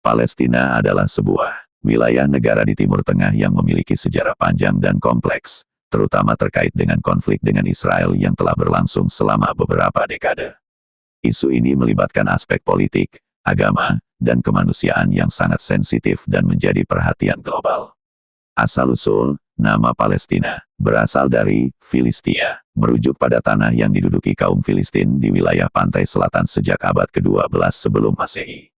Palestina adalah sebuah wilayah negara di Timur Tengah yang memiliki sejarah panjang dan kompleks, terutama terkait dengan konflik dengan Israel yang telah berlangsung selama beberapa dekade. Isu ini melibatkan aspek politik, agama, dan kemanusiaan yang sangat sensitif dan menjadi perhatian global. Asal-usul nama Palestina berasal dari Filistia, merujuk pada tanah yang diduduki kaum Filistin di wilayah pantai selatan sejak abad ke-12 sebelum Masehi.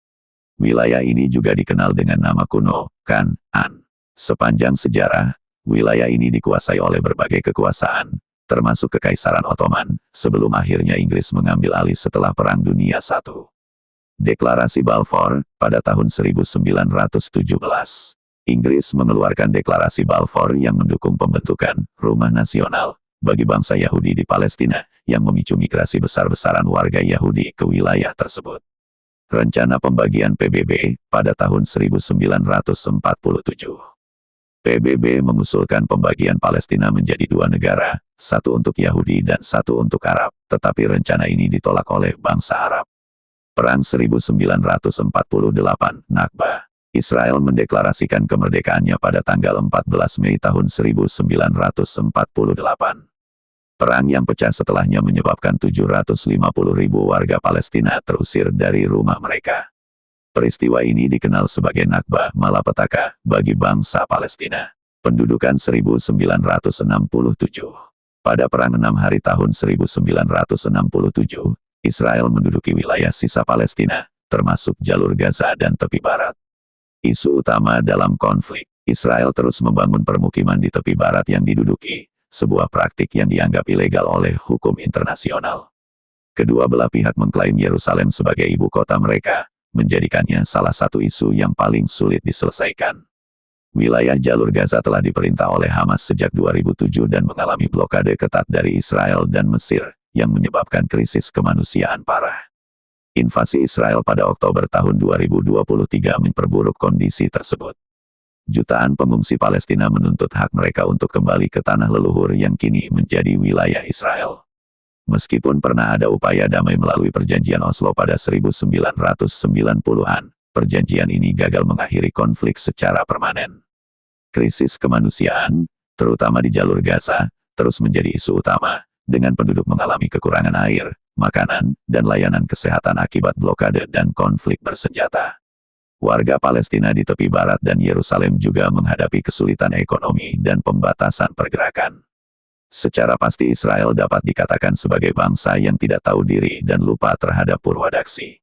Wilayah ini juga dikenal dengan nama kuno, Kan'an. Sepanjang sejarah, wilayah ini dikuasai oleh berbagai kekuasaan, termasuk Kekaisaran Ottoman, sebelum akhirnya Inggris mengambil alih setelah Perang Dunia I. Deklarasi Balfour, pada tahun 1917. Inggris mengeluarkan deklarasi Balfour yang mendukung pembentukan Rumah Nasional bagi bangsa Yahudi di Palestina, yang memicu migrasi besar-besaran warga Yahudi ke wilayah tersebut. Rencana pembagian PBB pada tahun 1947. PBB mengusulkan pembagian Palestina menjadi dua negara, satu untuk Yahudi dan satu untuk Arab, tetapi rencana ini ditolak oleh bangsa Arab. Perang 1948, Nakba. Israel mendeklarasikan kemerdekaannya pada tanggal 14 Mei tahun 1948. Perang yang pecah setelahnya menyebabkan 750.000 warga Palestina terusir dari rumah mereka. Peristiwa ini dikenal sebagai Nakba Malapetaka bagi bangsa Palestina. Pendudukan 1967. Pada Perang 6 Hari tahun 1967, Israel menduduki wilayah sisa Palestina, termasuk jalur Gaza dan tepi barat. Isu utama dalam konflik, Israel terus membangun permukiman di tepi barat yang diduduki, sebuah praktik yang dianggap ilegal oleh hukum internasional. Kedua belah pihak mengklaim Yerusalem sebagai ibu kota mereka, menjadikannya salah satu isu yang paling sulit diselesaikan. Wilayah jalur Gaza telah diperintah oleh Hamas sejak 2007 dan mengalami blokade ketat dari Israel dan Mesir, yang menyebabkan krisis kemanusiaan parah. Invasi Israel pada Oktober tahun 2023 memperburuk kondisi tersebut. Jutaan pengungsi Palestina menuntut hak mereka untuk kembali ke tanah leluhur yang kini menjadi wilayah Israel. Meskipun pernah ada upaya damai melalui perjanjian Oslo pada 1990-an, perjanjian ini gagal mengakhiri konflik secara permanen. Krisis kemanusiaan, terutama di jalur Gaza, terus menjadi isu utama, dengan penduduk mengalami kekurangan air, makanan, dan layanan kesehatan akibat blokade dan konflik bersenjata. Warga Palestina di tepi barat dan Yerusalem juga menghadapi kesulitan ekonomi dan pembatasan pergerakan. Secara pasti Israel dapat dikatakan sebagai bangsa yang tidak tahu diri dan lupa terhadap Purwadaksi.